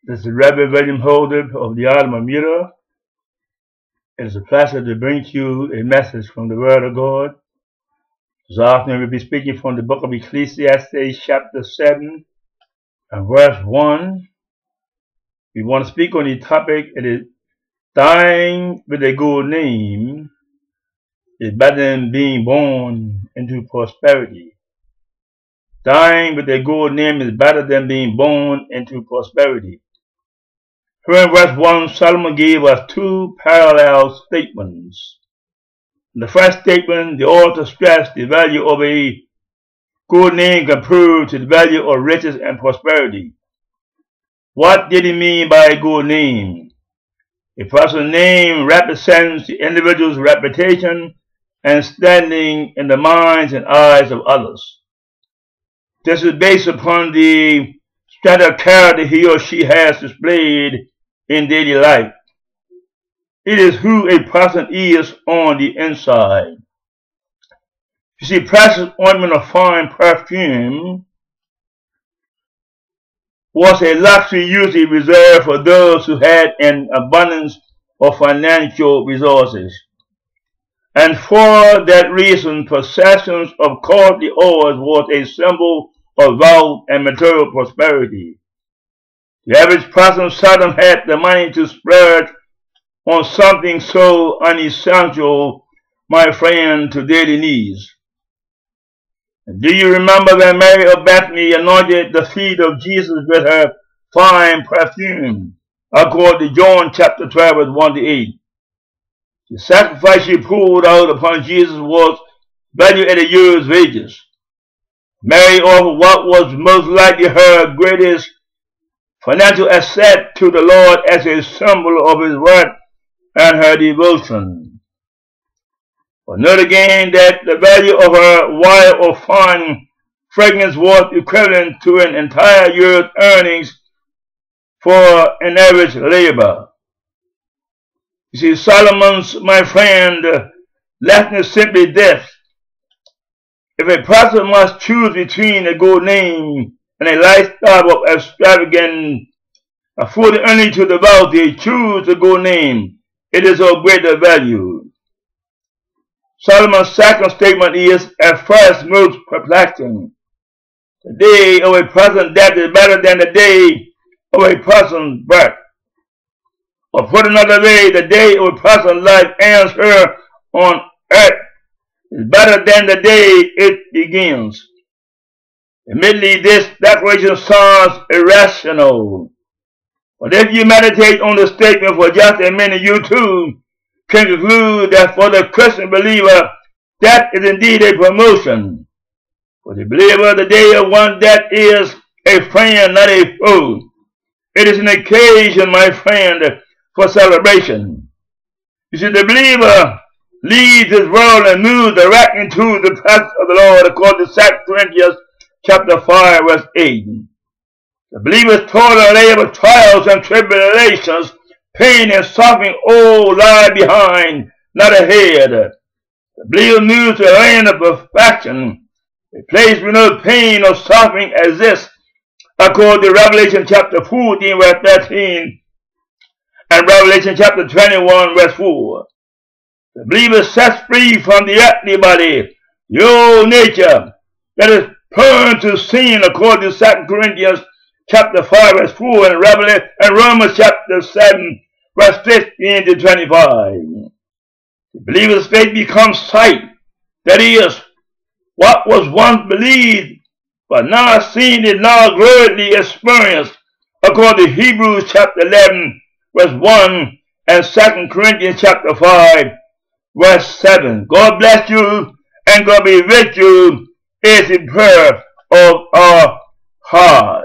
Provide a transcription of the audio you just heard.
This is Reverend William Holdipp of the Alma Mater. It is a pleasure to bring to you a message from the Word of God. This afternoon we'll be speaking from the book of Ecclesiastes, chapter 7, and verse 1. We want to speak on the topic, it is dying with a good name is better than being born into prosperity. Dying with a good name is better than being born into prosperity. Here in verse 1, Solomon gave us two parallel statements. In the first statement, the author stressed the value of a good name compared to the value of riches and prosperity. What did he mean by a good name? A person's name represents the individual's reputation and standing in the minds and eyes of others. This is based upon the strength of character he or she has displayed in daily life. It is who a person is on the inside. You see, precious ointment of fine perfume was a luxury usually reserved for those who had an abundance of financial resources. And for that reason, possessions of costly oils was a symbol of wealth and material prosperity. The average person seldom had the money to splurge on something so unessential, my friend, to daily needs. Do you remember when Mary of Bethany anointed the feet of Jesus with her fine perfume, according to John chapter 12, verse 1 to 8? The sacrifice she poured out upon Jesus was valued at a year's wages. Mary offered what was most likely her greatest financial asset to the Lord as a symbol of his worth and her devotion. But note again that the value of her oil of fine fragrance was equivalent to an entire year's earnings for an average laborer. You see, Solomon's, my friend, lesson is simply this. If a person must choose between a good name and a lifestyle of extravagant affording only to the wealthy, choose a good name. It is of greater value. Solomon's second statement is, at first, most perplexing. The day of a person's death is better than the day of a person's birth. Or put another way, the day of a person's life ends here on earth is better than the day it begins. Admittedly, this declaration sounds irrational. But if you meditate on the statement for just a minute, you too can conclude that for the Christian believer, death is indeed a promotion. For the believer, the day of one's death is a friend, not a foe. It is an occasion, my friend, for celebration. You see, the believer leaves this world and moves direct into the presence of the Lord, according to 2 Corinthians chapter 5, verse 8. The believer's toil, labor, trials, and tribulations, pain and suffering all lie behind, not ahead. The believer moves to a land of perfection, a place where no pain or suffering exists, according to Revelation chapter 14, verse 13, and Revelation chapter 21, verse 4. The believer sets free from the earthly body, the old nature that is prone to sin, according to 2 Corinthians chapter 5, verse 4, and Revelation and Romans chapter 7, verse 15 to 25. The believer's faith becomes sight. That is, what was once believed, but now seen is now greatly experienced, according to Hebrews chapter 11, verse 1, and 2 Corinthians chapter 5, verse 7. God bless you, and God be with you, is the prayer of our heart.